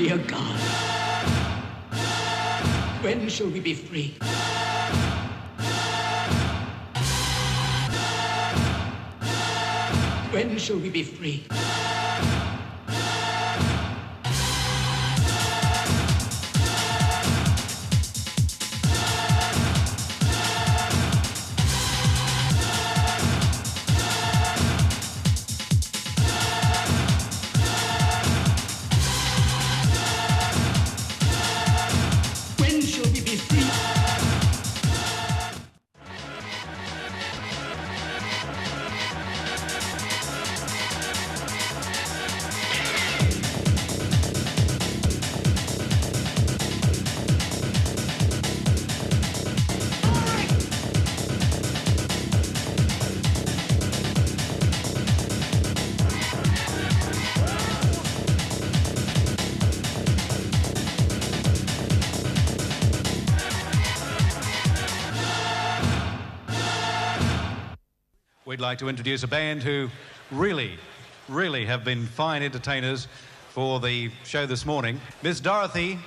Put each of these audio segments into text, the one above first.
Dear God, when shall we be free? When shall we be free? We'd like to introduce a band who really have been fine entertainers for the show this morning. Miss Dorothy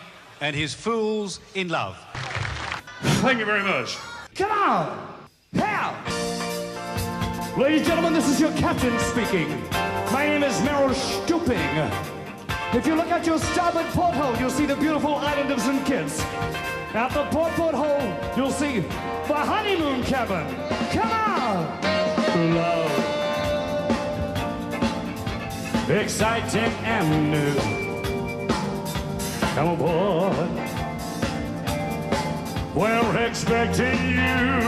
and his Fools in Love. Thank you very much. Come on! How? Ladies and gentlemen, this is your captain speaking. My name is Meryl Stooping. If you look at your starboard porthole, you'll see the beautiful island of St. Kitts. At the port porthole, you'll see the honeymoon cabin. Come on! Love. Exciting and new. Come aboard. We're expecting you.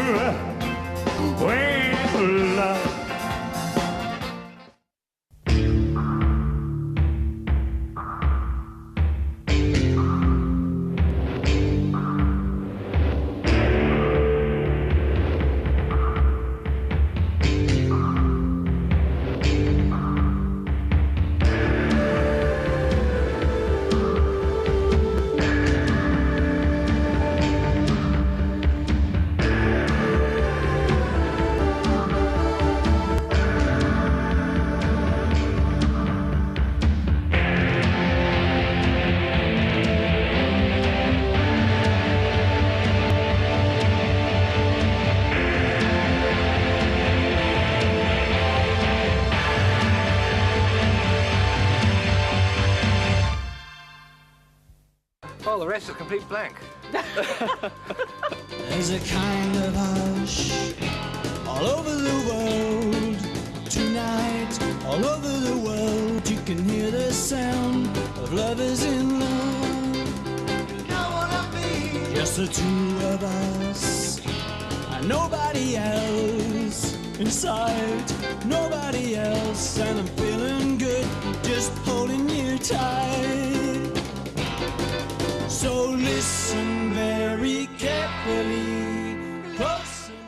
With love. Well, the rest is complete blank. There's a kind of hush all over the world tonight. All over the world you can hear the sound of lovers in love. I wanna be just the two of us and nobody else in sight. Nobody else, and I'm feeling good just holding you tight. So listen very carefully, close enough.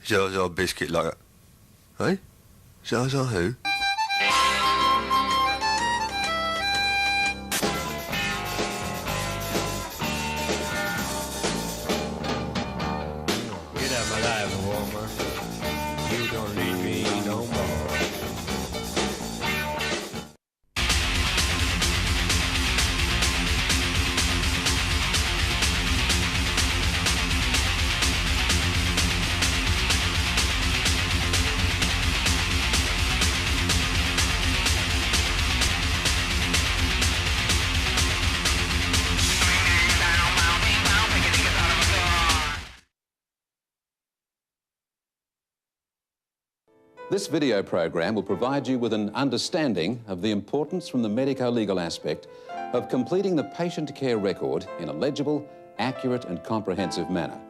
Zsa biscuit like that. Hey? Zsa who? Get out of my life, Walmart. You don't need me no more. This video program will provide you with an understanding of the importance from the medico-legal aspect of completing the patient care record in a legible, accurate and comprehensive manner.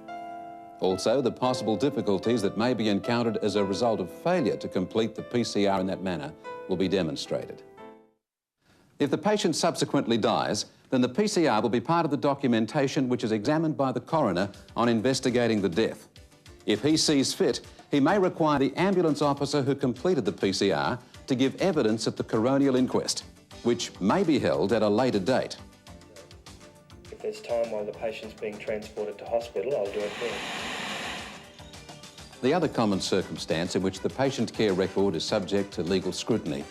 Also, the possible difficulties that may be encountered as a result of failure to complete the PCR in that manner will be demonstrated. If the patient subsequently dies, then the PCR will be part of the documentation which is examined by the coroner on investigating the death. If he sees fit, he may require the ambulance officer who completed the PCR to give evidence at the coronial inquest, which may be held at a later date. If there's time while the patient's being transported to hospital, I'll do it then. The other common circumstance in which the patient care record is subject to legal scrutiny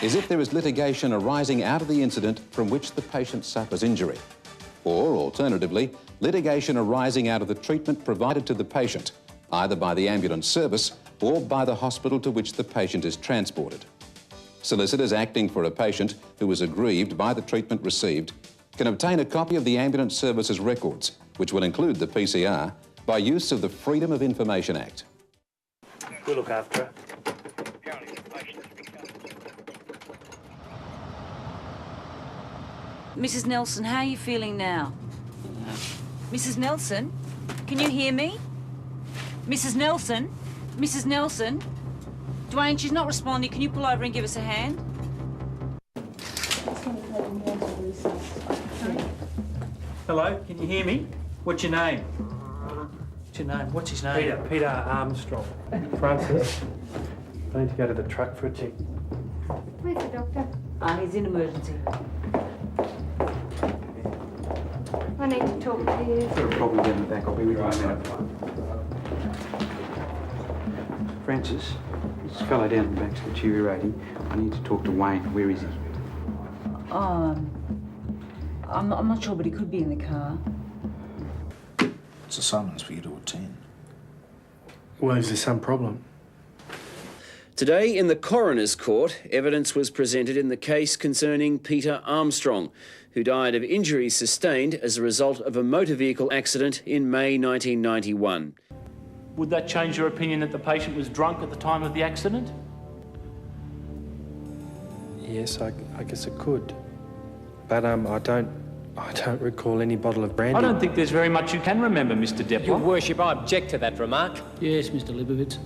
is if there is litigation arising out of the incident from which the patient suffers injury, or alternatively, litigation arising out of the treatment provided to the patient, either by the ambulance service or by the hospital to which the patient is transported. Solicitors acting for a patient who is aggrieved by the treatment received can obtain a copy of the ambulance service's records, which will include the PCR, by use of the Freedom of Information Act. We'll look after her. Mrs. Nelson, how are you feeling now? Mrs. Nelson, can you hear me? Mrs. Nelson? Mrs. Nelson? Dwayne, she's not responding. Can you pull over and give us a hand? Hello, can you hear me? What's your name? What's your name? What's his name? Peter Armstrong. Francis, I need to go to the truck for a check. Where's the doctor? He's in emergency. I need to talk to you. Got a problem in the back. I'll be with you in a minute. Francis, this fellow down the back's deteriorating. I need to talk to Wayne. Where is he? I'm not sure, but he could be in the car. It's a summons for you to attend. Well, is there some problem? Today, in the coroner's court, evidence was presented in the case concerning Peter Armstrong, who died of injuries sustained as a result of a motor vehicle accident in May 1991. Would that change your opinion that the patient was drunk at the time of the accident? Yes, I guess it could. But I don't recall any bottle of brandy. I don't think there's very much you can remember, Mr. Depler. Your Worship, I object to that remark. Yes, Mr. Libovitz.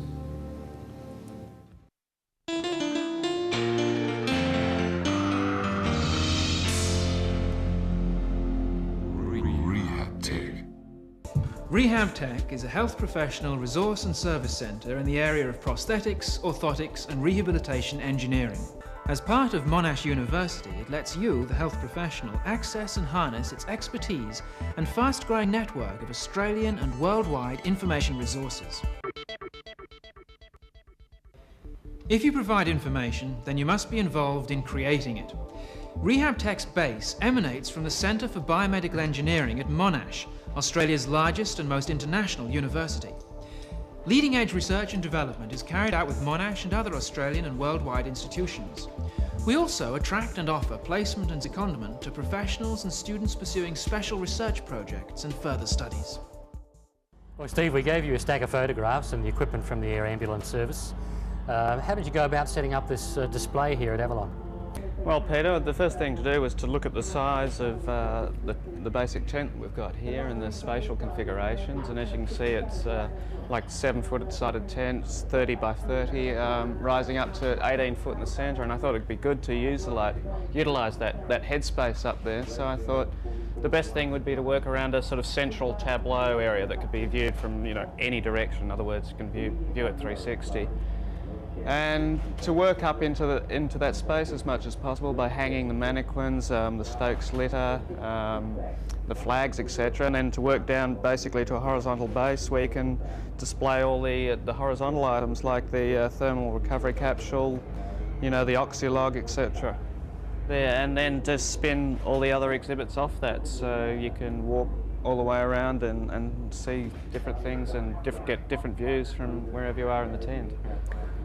Rehab Tech is a health professional resource and service centre in the area of prosthetics, orthotics and rehabilitation engineering. As part of Monash University, it lets you, the health professional, access and harness its expertise and fast-growing network of Australian and worldwide information resources. If you provide information, then you must be involved in creating it. Rehab Tech's base emanates from the Centre for Biomedical Engineering at Monash, Australia's largest and most international university. Leading-edge research and development is carried out with Monash and other Australian and worldwide institutions. We also attract and offer placement and secondment to professionals and students pursuing special research projects and further studies. Well, Steve, we gave you a stack of photographs and the equipment from the Air Ambulance Service. How did you go about setting up this display here at Avalon? Well, Peter, the first thing to do was to look at the size of the basic tent that we've got here and the spatial configurations. And as you can see, it's like 7-foot-sided tents, 30 by 30, rising up to 18 foot in the centre. And I thought it'd be good to utilise that headspace up there. So I thought the best thing would be to work around a sort of central tableau area that could be viewed from any direction. In other words, you can view it 360. And to work up into that space as much as possible by hanging the mannequins, the Stokes litter, the flags, etc., and then to work down basically to a horizontal base where you can display all the horizontal items like the thermal recovery capsule, the oxylog, etc. There, and then to spin all the other exhibits off that, so you can walk all the way around and see different things and get different views from wherever you are in the tent.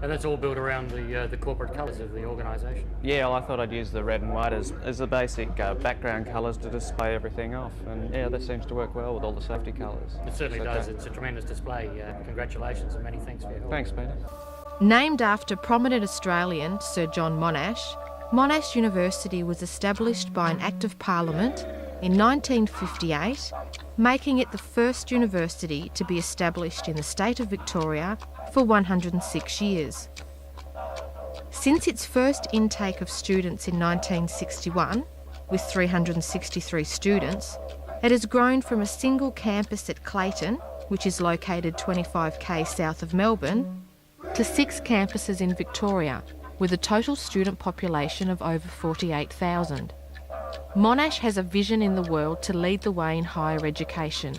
And that's all built around the corporate colours of the organisation? Yeah, well, I thought I'd use the red and white as the basic background colours to display everything off. And yeah, that seems to work well with all the safety colours. It certainly does. It's a tremendous display. Congratulations and many thanks for your help. Thanks, Peter. Named after prominent Australian Sir John Monash, Monash University was established by an Act of Parliament in 1958, making it the first university to be established in the state of Victoria for 106 years. Since its first intake of students in 1961, with 363 students, it has grown from a single campus at Clayton, which is located 25k south of Melbourne, to 6 campuses in Victoria, with a total student population of over 48,000. Monash has a vision in the world to lead the way in higher education.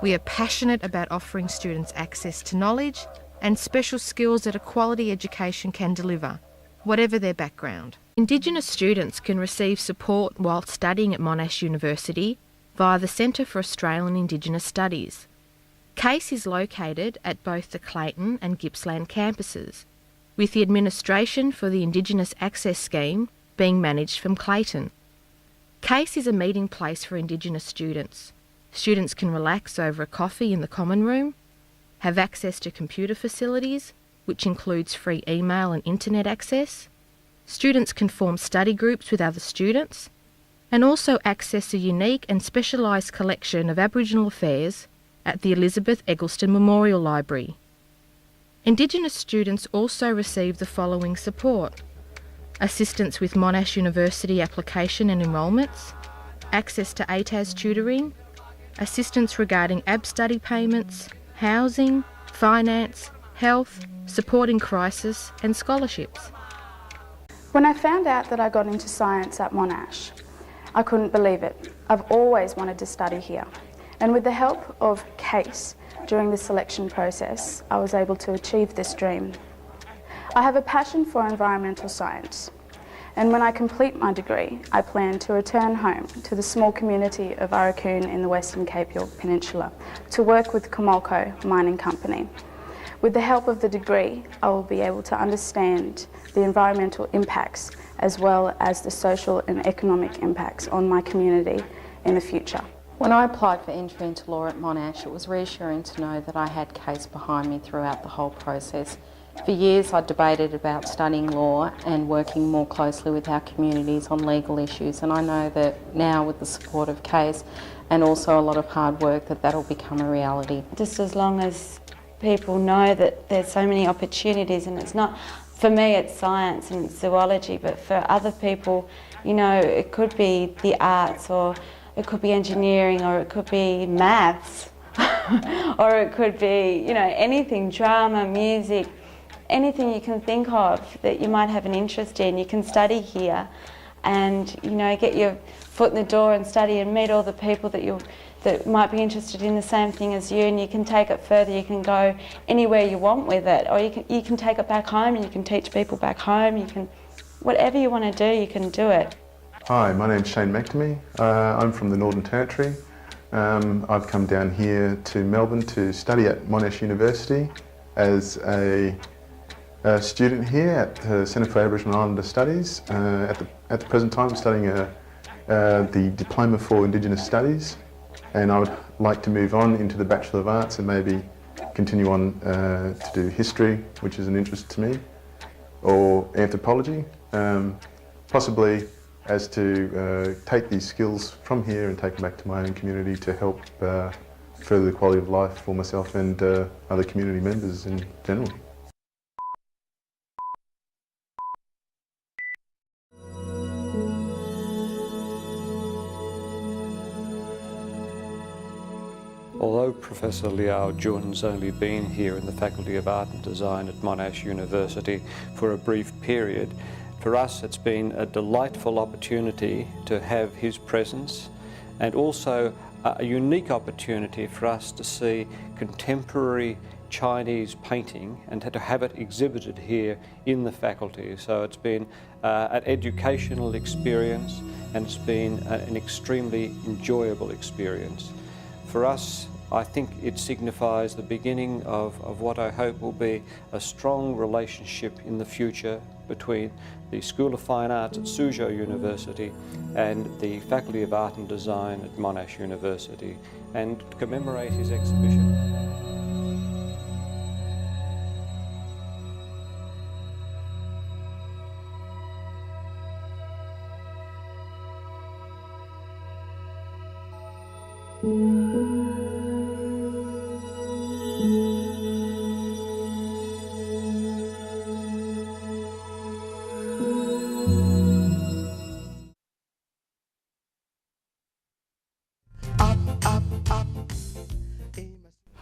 We are passionate about offering students access to knowledge and special skills that a quality education can deliver, whatever their background. Indigenous students can receive support while studying at Monash University via the Centre for Australian Indigenous Studies. CASE is located at both the Clayton and Gippsland campuses, with the administration for the Indigenous Access Scheme being managed from Clayton. CASE is a meeting place for Indigenous students. Students can relax over a coffee in the common room, have access to computer facilities, which includes free email and internet access. Students can form study groups with other students, and also access a unique and specialised collection of Aboriginal affairs at the Elizabeth Eggleston Memorial Library. Indigenous students also receive the following support: assistance with Monash University application and enrolments, access to ATAS tutoring, assistance regarding AB study payments, housing, finance, health, support in crisis and scholarships. When I found out that I got into science at Monash, I couldn't believe it. I've always wanted to study here. And with the help of CASE during the selection process, I was able to achieve this dream. I have a passion for environmental science, and when I complete my degree, I plan to return home to the small community of Arakoon in the Western Cape York Peninsula to work with Comolco Mining Company. With the help of the degree, I will be able to understand the environmental impacts as well as the social and economic impacts on my community in the future. When I applied for entry into law at Monash, it was reassuring to know that I had CASE behind me throughout the whole process. For years I debated about studying law and working more closely with our communities on legal issues, and I know that now with the support of CASE and also a lot of hard work that will become a reality. Just as long as people know that there's so many opportunities, and it's not, for me it's science and it's zoology, but for other people, you know, it could be the arts, or it could be engineering, or it could be maths, or it could be, you know, anything, drama, music, anything you can think of that you might have an interest in. You can study here and, you know, get your foot in the door and study and meet all the people that might be interested in the same thing as you, and you can take it further. You can go anywhere you want with it, or you can take it back home and you can teach people back home. You can, whatever you want to do, you can do it. Hi, my name's Shane McNamee. I'm from the Northern Territory. I've come down here to Melbourne to study at Monash University as a student here at the Centre for Aboriginal Islander Studies. At the present time I'm studying the Diploma for Indigenous Studies, and I would like to move on into the Bachelor of Arts and maybe continue on to do history, which is an interest to me, or anthropology, possibly as to take these skills from here and take them back to my own community to help further the quality of life for myself and other community members in general. Although Professor Liao Jun's only been here in the Faculty of Art and Design at Monash University for a brief period, for us it's been a delightful opportunity to have his presence, and also a unique opportunity for us to see contemporary Chinese painting and to have it exhibited here in the faculty. So it's been an educational experience, and it's been an extremely enjoyable experience. For us, I think it signifies the beginning of what I hope will be a strong relationship in the future between the School of Fine Arts at Suzhou University and the Faculty of Art and Design at Monash University, and to commemorate his exhibition.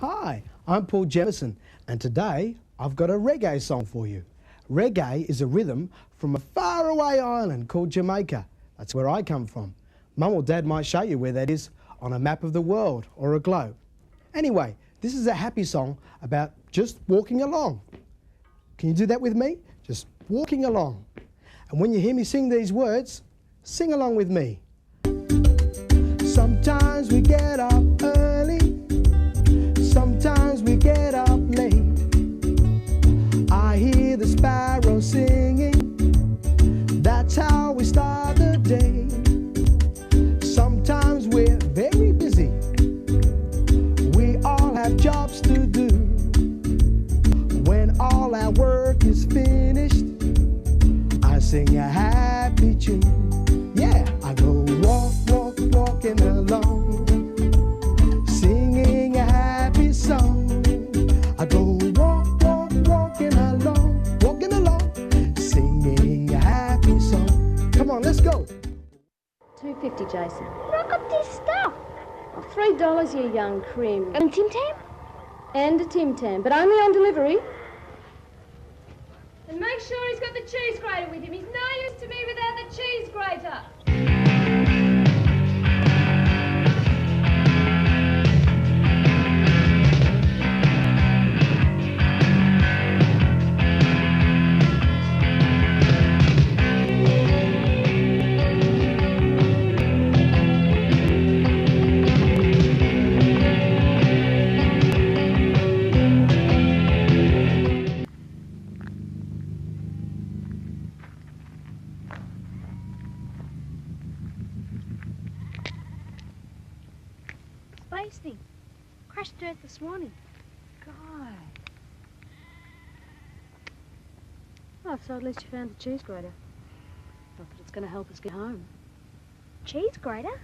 Hi, I'm Paul Jemison, and today I've got a reggae song for you. Reggae is a rhythm from a faraway island called Jamaica. That's where I come from. Mum or Dad might show you where that is on a map of the world or a globe. Anyway, this is a happy song about just walking along. Can you do that with me? Just walking along. And when you hear me sing these words, sing along with me. Sometimes we get up early, sometimes we get up late. I hear the sparrows singing, that's how we start the day. Sometimes we're very busy, we all have jobs to do. When all our work is finished, I sing a happy tune. Yeah, I go walking along, singing a happy song. I go walking along, singing a happy song. Come on, let's go. $2.50, Jason. But I got this stuff. Oh, $3, you young crim. And a Tim Tam? And a Tim Tam, but only on delivery. And make sure he's got the cheese grater with him. He's no use to me without the cheese grater. Space thing. Crashed Earth this morning. God. Oh, so at least you found the cheese grater. Not that it's going to help us get home. Cheese grater?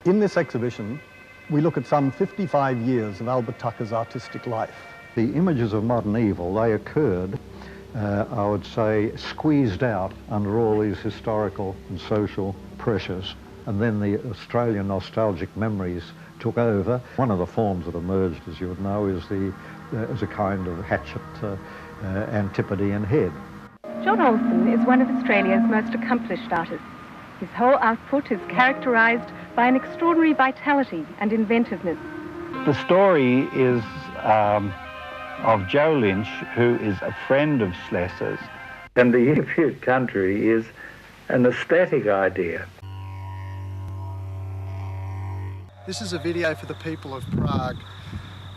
In this exhibition, we look at some 55 years of Albert Tucker's artistic life. The images of modern evil, they occurred, I would say, squeezed out under all these historical and social pressures. And then the Australian nostalgic memories took over. One of the forms that emerged, as you would know, is a kind of hatchet Antipodean head. John Olsen is one of Australia's most accomplished artists. His whole output is characterised by an extraordinary vitality and inventiveness. The story is of Joe Lynch, who is a friend of Slessor's. And the interviewed country is an aesthetic idea. This is a video for the people of Prague.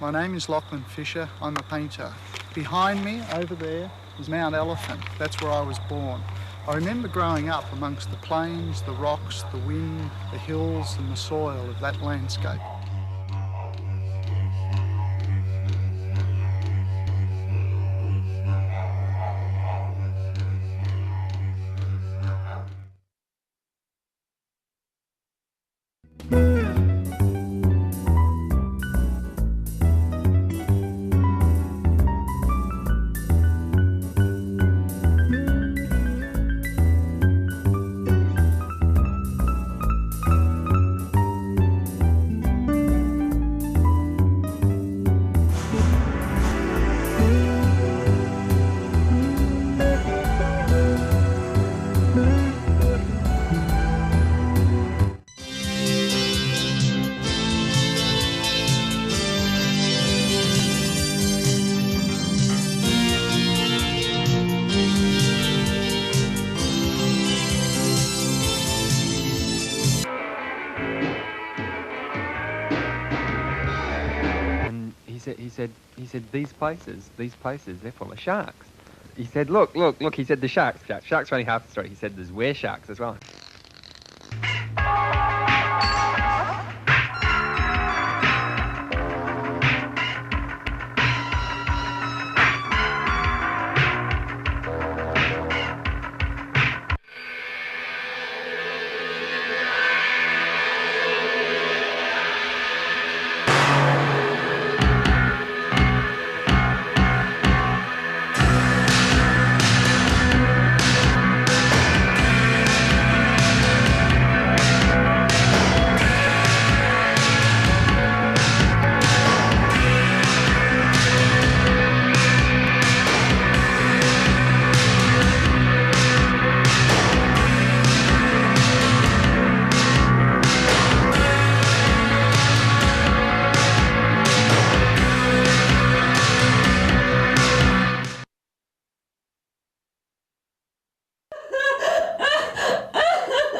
My name is Lachlan Fisher. I'm a painter. Behind me, over there, is Mount Elephant. That's where I was born. I remember growing up amongst the plains, the rocks, the wind, the hills and the soil of that landscape. He said, these places, they're full of sharks. He said, look, he said the sharks are only half the story. He said there's were sharks as well.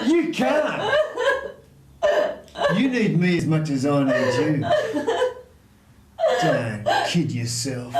You can't! You need me as much as I need you. Don't kid yourself.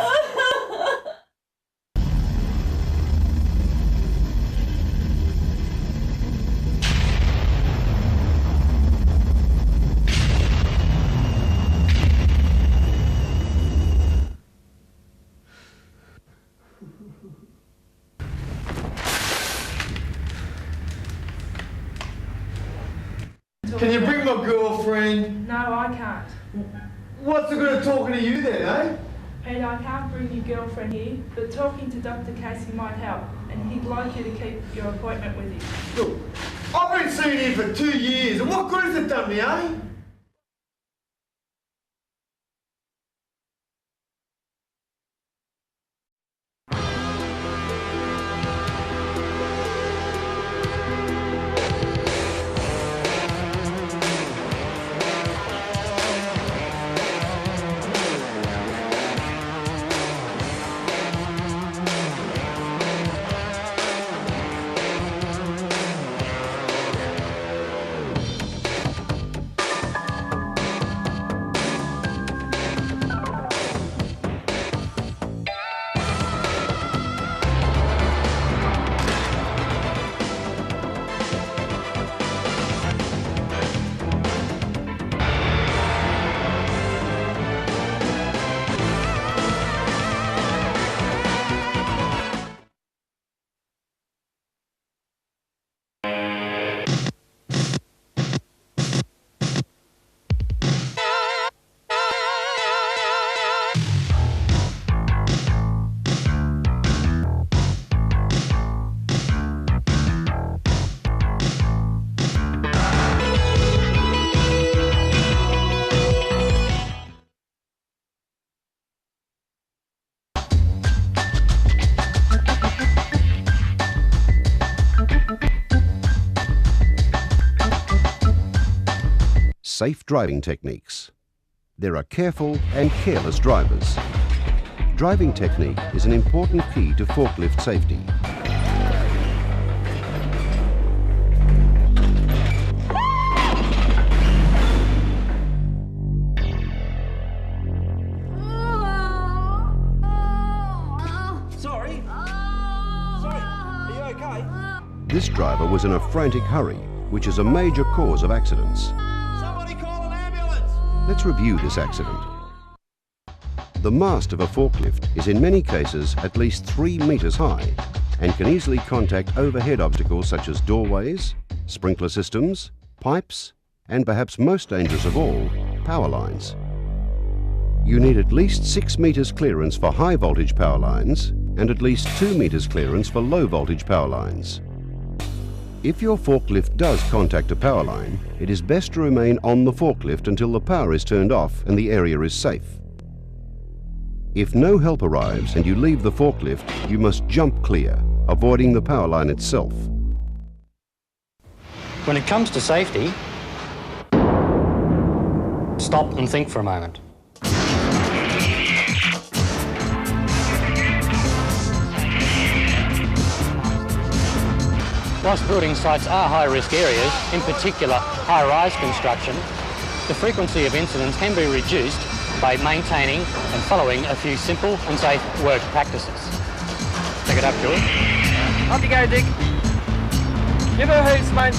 Can you bring my girlfriend? No, I can't. What's the good of talking to you then, eh? Peter, I can't bring your girlfriend here, but talking to Dr. Casey might help, and he'd like you to keep your appointment with him. Look, I've been seeing him for 2 years, and what good has it done me, eh? safe driving techniques. There are careful and careless drivers. Driving technique is an important key to forklift safety. Sorry, are you okay? This driver was in a frantic hurry, which is a major cause of accidents. Somebody call an ambulance! Let's review this accident. The mast of a forklift is in many cases at least 3 meters high and can easily contact overhead obstacles such as doorways, sprinkler systems, pipes, and perhaps most dangerous of all, power lines. You need at least 6 meters clearance for high voltage power lines and at least 2 meters clearance for low voltage power lines. If your forklift does contact a power line, it is best to remain on the forklift until the power is turned off and the area is safe. If no help arrives and you leave the forklift, you must jump clear, avoiding the power line itself. When it comes to safety, stop and think for a moment. Whilst building sites are high-risk areas, in particular high-rise construction, the frequency of incidents can be reduced by maintaining and following a few simple and safe work practices. Pick it up, Julie. Up you go, Dick. Give her a hoot, mate.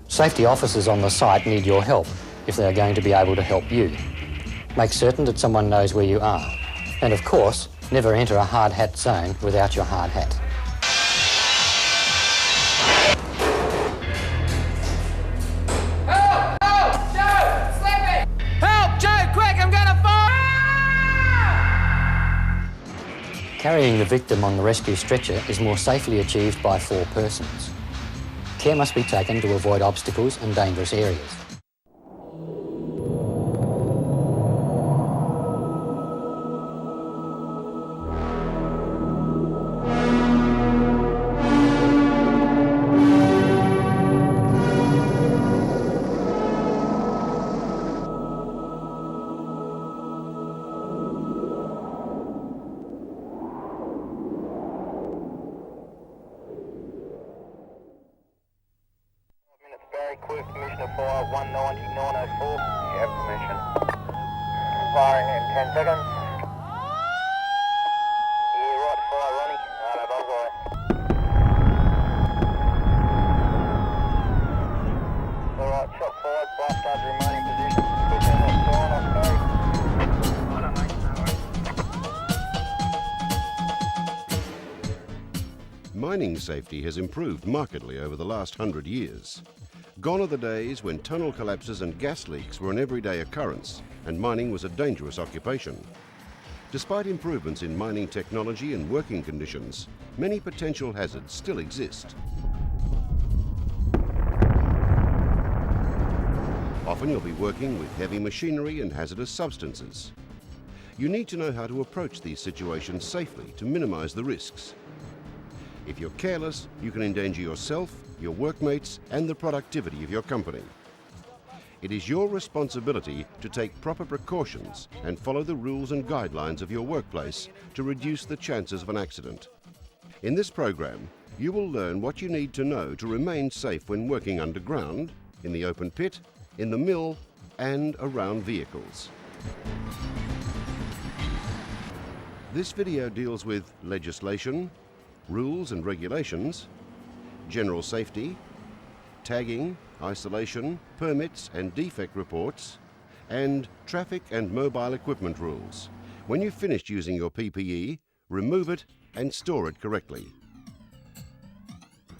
Safety officers on the site need your help if they are going to be able to help you. Make certain that someone knows where you are. And of course, never enter a hard hat zone without your hard hat. Help! Help! Joe! Slipping! Help! Joe, quick! I'm gonna fall! Carrying the victim on the rescue stretcher is more safely achieved by 4 persons. Care must be taken to avoid obstacles and dangerous areas. Quick, permission to fire 190-904. You have permission. Firing in 10 seconds. Yeah, right, fire, Ronnie. Righto, bullseye. Alright, shot fired, blast starts remaining position. Quick on that sign, okay. Mining safety has improved markedly over the last 100 years. Gone are the days when tunnel collapses and gas leaks were an everyday occurrence and mining was a dangerous occupation. Despite improvements in mining technology and working conditions, many potential hazards still exist. Often you'll be working with heavy machinery and hazardous substances. You need to know how to approach these situations safely to minimize the risks. If you're careless, you can endanger yourself, your workmates, and the productivity of your company. It is your responsibility to take proper precautions and follow the rules and guidelines of your workplace to reduce the chances of an accident. In this program, you will learn what you need to know to remain safe when working underground, in the open pit, in the mill, and around vehicles. This video deals with legislation, rules and regulations, general safety, tagging, isolation, permits and defect reports, and traffic and mobile equipment rules. When you've finished using your PPE, remove it and store it correctly.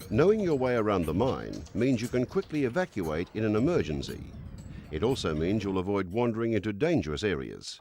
Knowing your way around the mine means you can quickly evacuate in an emergency. It also means you'll avoid wandering into dangerous areas.